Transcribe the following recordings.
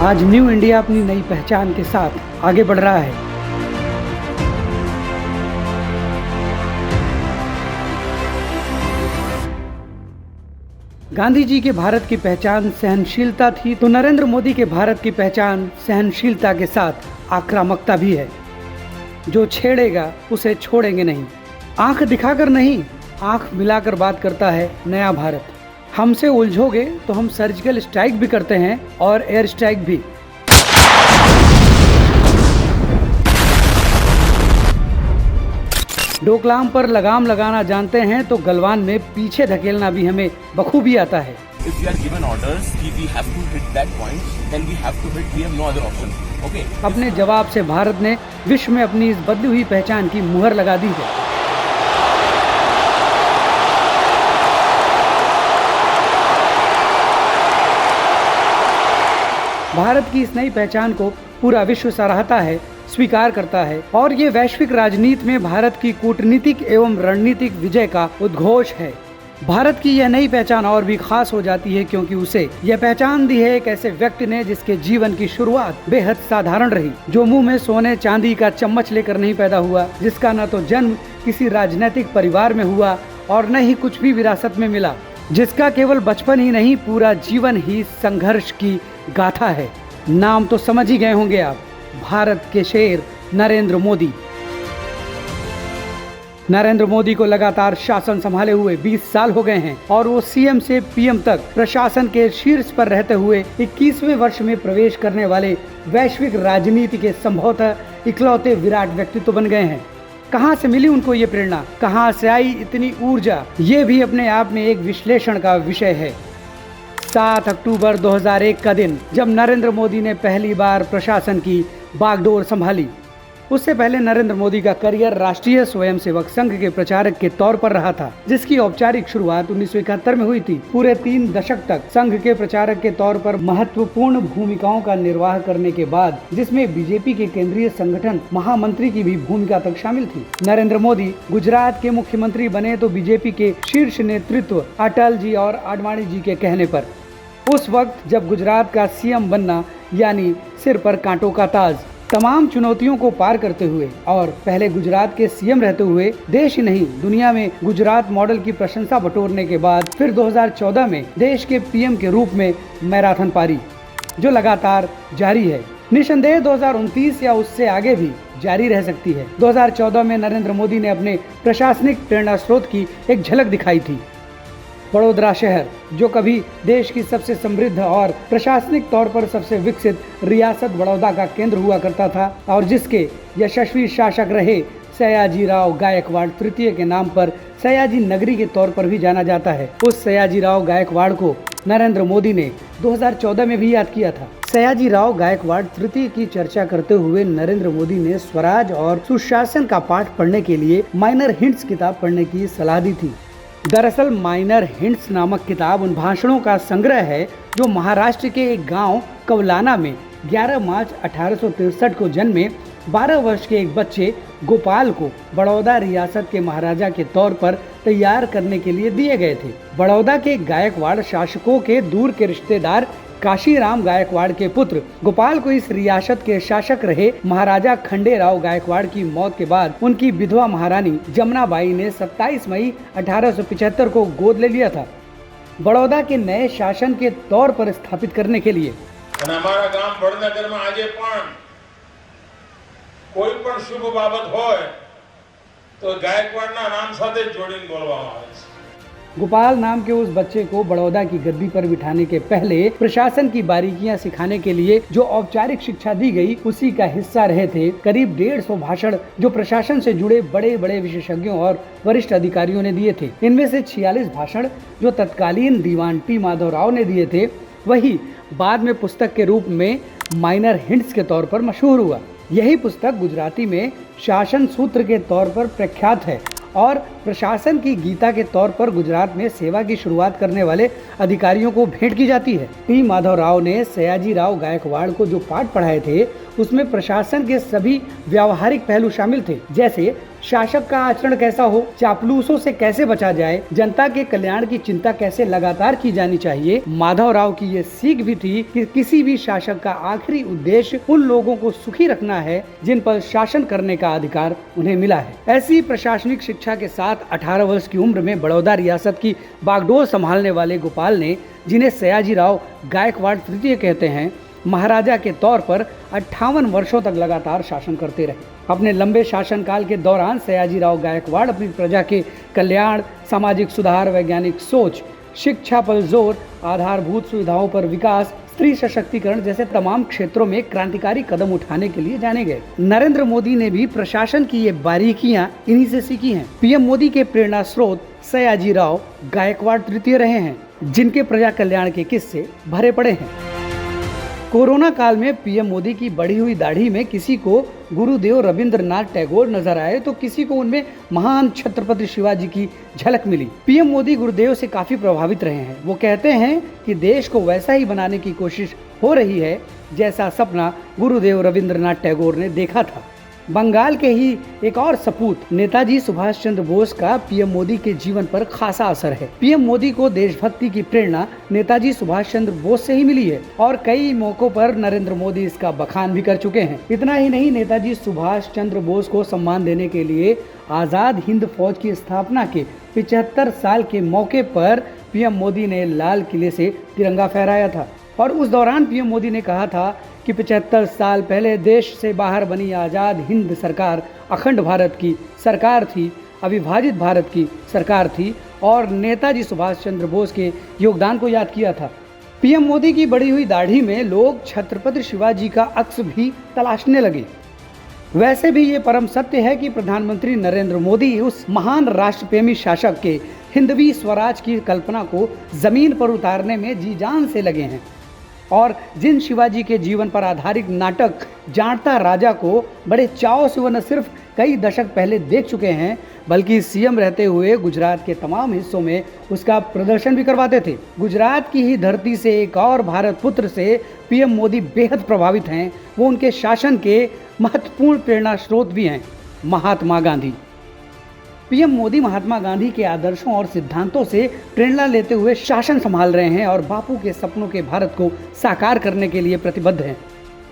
आज new India अपनी नई पहचान के साथ आगे बढ़ रहा है। गांधी जी के भारत की पहचान सहनशीलता थी, तो नरेंद्र मोदी के भारत की पहचान सहनशीलता के साथ आक्रामकता भी है। जो छेड़ेगा उसे छोड़ेंगे नहीं। आंख दिखाकर नहीं, आंख मिलाकर बात करता है नया भारत। हमसे उलझोगे तो हम सर्जिकल स्ट्राइक भी करते हैं और एयर स्ट्राइक भी। डोकलाम पर लगाम लगाना जानते हैं तो गलवान में पीछे धकेलना भी हमें बखूबी आता है। If we are given orders, we have to hit that point, then we have to hit. We have no other option. Okay. अपने जवाब से भारत ने विश्व में अपनी इस बदली हुई पहचान की मुहर लगा दी है। भारत की इस नई पहचान को पूरा विश्व सराहता है, स्वीकार करता है और ये वैश्विक राजनीति में भारत की कूटनीतिक एवं रणनीतिक विजय का उद्घोष है। भारत की यह नई पहचान और भी खास हो जाती है क्योंकि उसे यह पहचान दी है एक ऐसे व्यक्ति ने जिसके जीवन की शुरुआत बेहद साधारण रही, जो मुंह में सोने चांदी का चम्मच लेकर नहीं पैदा हुआ, जिसका न तो जन्म किसी राजनीतिक परिवार में हुआ और न ही कुछ भी विरासत में मिला, जिसका केवल बचपन ही नहीं पूरा जीवन ही संघर्ष की गाथा है। नाम तो समझ ही गए होंगे आप, भारत के शेर नरेंद्र मोदी। नरेंद्र मोदी को लगातार शासन संभाले हुए 20 साल हो गए हैं और वो सीएम से पीएम तक प्रशासन के शीर्ष पर रहते हुए 21वें वर्ष में प्रवेश करने वाले वैश्विक राजनीति के संभवतः इकलौते विराट व्यक्तित्व बन गए हैं। कहां से मिली उनको ये प्रेरणा, कहां से आई इतनी ऊर्जा, ये भी अपने आप में एक विश्लेषण का विषय है। 7 अक्टूबर 2001 का दिन, जब नरेंद्र मोदी ने पहली बार प्रशासन की बागडोर संभाली। उससे पहले नरेंद्र मोदी का करियर राष्ट्रीय स्वयंसेवक संघ के प्रचारक के तौर पर रहा था, जिसकी औपचारिक शुरुआत 1971 में हुई थी। पूरे 3 दशक तक संघ के प्रचारक के तौर पर महत्वपूर्ण भूमिकाओं का निर्वाह करने के बाद, जिसमें बीजेपी के केंद्रीय संगठन महामंत्री की भी भूमिका तक शामिल थी। नरेंद्र मोदी गुजरात के मुख्यमंत्री बने तो बीजेपी के शीर्ष नेतृत्व अटल जी और आडवाणी जी के कहने पर। उस वक्त जब गुजरात का सीएम बनना यानी सिर पर कांटों का ताज, तमाम चुनौतियों को पार करते हुए और पहले गुजरात के सीएम रहते हुए देश ही नहीं दुनिया में गुजरात मॉडल की प्रशंसा बटोरने के बाद फिर 2014 में देश के पीएम के रूप में मैराथन पारी, जो लगातार जारी है। निसंदेह 2029 या उससे आगे भी जारी रह सकती है। 2014 में नरेंद्र मोदी ने अपने प्रशासनिक प्रेरणा स्रोत की एक झलक दिखाई थी। बड़ौदा शहर, जो कभी देश की सबसे समृद्ध और प्रशासनिक तौर पर सबसे विकसित रियासत बड़ौदा का केंद्र हुआ करता था और जिसके यशस्वी शासक रहे सयाजीराव गायकवाड़ तृतीय के नाम पर सयाजी नगरी के तौर पर भी जाना जाता है। उस सयाजीराव गायकवाड़ को नरेंद्र मोदी ने 2014 में भी याद किया था। सयाजीराव गायकवाड़ तृतीय की चर्चा करते हुए नरेंद्र मोदी ने स्वराज और सुशासन का पाठ पढ़ने के लिए माइनर हिंट्स किताब पढ़ने की सलाह दी थी। दरअसल माइनर हिंट्स नामक किताब उन भाषणों का संग्रह है जो महाराष्ट्र के एक गांव कवलाना में 11 मार्च 1863 को जन्मे 12 वर्ष के एक बच्चे गोपाल को बड़ौदा रियासत के महाराजा के तौर पर तैयार करने के लिए दिए गए थे। बड़ौदा के गायकवाड़ शासकों के दूर के रिश्तेदार काशीराम गायकवाड़ के पुत्र गोपाल को इस रियासत के शासक रहे महाराजा खंडेराव गायकवाड़ की मौत के बाद उनकी विधवा महारानी जमुनाबाई ने 27 मई 1875 को गोद ले लिया था, बड़ौदा के नए शासन के तौर पर स्थापित करने के लिए। हमारा गाम वडनगर में आज कोई पण शुभ बाबत होय तो गायकवाड़ना नाम साथे जोड़ीने बोलवामां आवे छे। गोपाल नाम के उस बच्चे को बड़ौदा की गद्दी पर बिठाने के पहले प्रशासन की बारीकियां सिखाने के लिए जो औपचारिक शिक्षा दी गई, उसी का हिस्सा रहे थे करीब 150 भाषण जो प्रशासन से जुड़े बड़े बड़े विशेषज्ञों और वरिष्ठ अधिकारियों ने दिए थे। इनमें से 46 भाषण जो तत्कालीन दीवान टी माधवराव ने दिए थे, वही बाद में पुस्तक के रूप में माइनर हिंट्स के तौर पर मशहूर हुआ। यही पुस्तक गुजराती में शासन सूत्र के तौर पर प्रख्यात है और प्रशासन की गीता के तौर पर गुजरात में सेवा की शुरुआत करने वाले अधिकारियों को भेंट की जाती है। टी माधवराव ने सयाजीराव गायकवाड़ को जो पाठ पढ़ाए थे उसमें प्रशासन के सभी व्यावहारिक पहलू शामिल थे, जैसे शासक का आचरण कैसा हो, चापलूसों से कैसे बचा जाए, जनता के कल्याण की चिंता कैसे लगातार की जानी चाहिए। माधवराव की ये सीख भी थी कि किसी भी शासक का आखिरी उद्देश्य उन लोगों को सुखी रखना है जिन पर शासन करने का अधिकार उन्हें मिला है। ऐसी प्रशासनिक शिक्षा के साथ 18 वर्ष की उम्र में बड़ौदा रियासत की बागडोर संभालने वाले गोपाल ने, जिन्हें सयाजीराव गायकवाड़ तृतीय कहते हैं, महाराजा के तौर पर 58 वर्षों तक लगातार शासन करते रहे। अपने लंबे शासनकाल के दौरान सयाजीराव गायकवाड़ अपनी प्रजा के कल्याण, सामाजिक सुधार, वैज्ञानिक सोच, शिक्षा पर जोर, आधारभूत सुविधाओं पर विकास, स्त्री सशक्तिकरण जैसे तमाम क्षेत्रों में क्रांतिकारी कदम उठाने के लिए जाने गए। नरेंद्र मोदी ने भी प्रशासन की ये बारीकियां इन्हीं से सीखी हैं। पीएम मोदी के प्रेरणा स्रोत सयाजीराव गायकवाड़ तृतीय रहे हैं, जिनके प्रजा कल्याण के किस्से भरे पड़े हैं। कोरोना काल में पीएम मोदी की बढ़ी हुई दाढ़ी में किसी को गुरुदेव रविंद्रनाथ टैगोर नजर आए तो किसी को उनमें महान छत्रपति शिवाजी की झलक मिली। पीएम मोदी गुरुदेव से काफी प्रभावित रहे हैं। वो कहते हैं कि देश को वैसा ही बनाने की कोशिश हो रही है जैसा सपना गुरुदेव रविंद्रनाथ टैगोर ने देखा था। बंगाल के ही एक और सपूत नेताजी सुभाष चंद्र बोस का पीएम मोदी के जीवन पर खासा असर है। पीएम मोदी को देशभक्ति की प्रेरणा नेताजी सुभाष चंद्र बोस से ही मिली है और कई मौकों पर नरेंद्र मोदी इसका बखान भी कर चुके हैं। इतना ही नहीं, नेताजी सुभाष चंद्र बोस को सम्मान देने के लिए आजाद हिंद फौज की स्थापना के 75 साल के मौके पर पीएम मोदी ने लाल किले से तिरंगा फहराया था और उस दौरान पीएम मोदी ने कहा था कि 75 साल पहले देश से बाहर बनी आज़ाद हिंद सरकार अखंड भारत की सरकार थी, अविभाजित भारत की सरकार थी और नेताजी सुभाष चंद्र बोस के योगदान को याद किया था। पीएम मोदी की बढ़ी हुई दाढ़ी में लोग छत्रपति शिवाजी का अक्स भी तलाशने लगे। वैसे भी ये परम सत्य है कि प्रधानमंत्री नरेंद्र मोदी उस महान राष्ट्रप्रेमी शासक के हिंदवी स्वराज की कल्पना को जमीन पर उतारने में जी जान से लगे हैं और जिन शिवाजी के जीवन पर आधारित नाटक जाटता राजा को बड़े चाव से वो न सिर्फ कई दशक पहले देख चुके हैं बल्कि सीएम रहते हुए गुजरात के तमाम हिस्सों में उसका प्रदर्शन भी करवाते थे। गुजरात की ही धरती से एक और भारत पुत्र से पीएम मोदी बेहद प्रभावित हैं। वो उनके शासन के महत्वपूर्ण प्रेरणा स्रोत भी हैं, महात्मा गांधी। पीएम मोदी महात्मा गांधी के आदर्शों और सिद्धांतों से प्रेरणा लेते हुए शासन संभाल रहे हैं और बापू के सपनों के भारत को साकार करने के लिए प्रतिबद्ध हैं।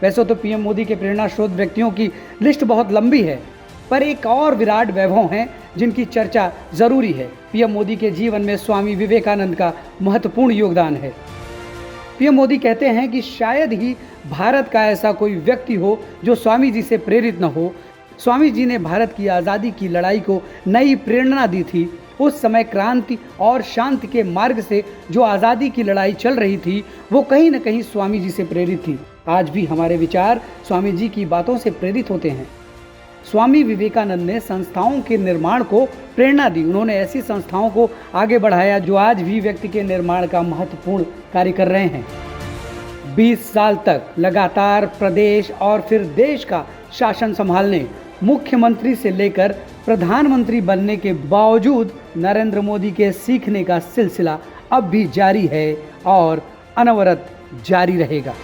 वैसे तो पीएम मोदी के प्रेरणा स्रोत व्यक्तियों की लिस्ट बहुत लंबी है, पर एक और विराट वैभव हैं जिनकी चर्चा जरूरी है। पीएम मोदी के जीवन में स्वामी विवेकानंद का महत्वपूर्ण योगदान है। पीएम मोदी कहते हैं कि शायद ही भारत का ऐसा कोई व्यक्ति हो जो स्वामी जी से प्रेरित न हो। स्वामी जी ने भारत की आज़ादी की लड़ाई को नई प्रेरणा दी थी। उस समय क्रांति और शांति के मार्ग से जो आज़ादी की लड़ाई चल रही थी वो कहीं न कहीं स्वामी जी से प्रेरित थी। आज भी हमारे विचार स्वामी जी की बातों से प्रेरित होते हैं। स्वामी विवेकानंद ने संस्थाओं के निर्माण को प्रेरणा दी। उन्होंने ऐसी संस्थाओं को आगे बढ़ाया जो आज भी व्यक्ति के निर्माण का महत्वपूर्ण कार्य कर रहे हैं। 20 साल तक लगातार प्रदेश और फिर देश का शासन संभालने, मुख्यमंत्री से लेकर प्रधानमंत्री बनने के बावजूद नरेंद्र मोदी के सीखने का सिलसिला अब भी जारी है और अनवरत जारी रहेगा।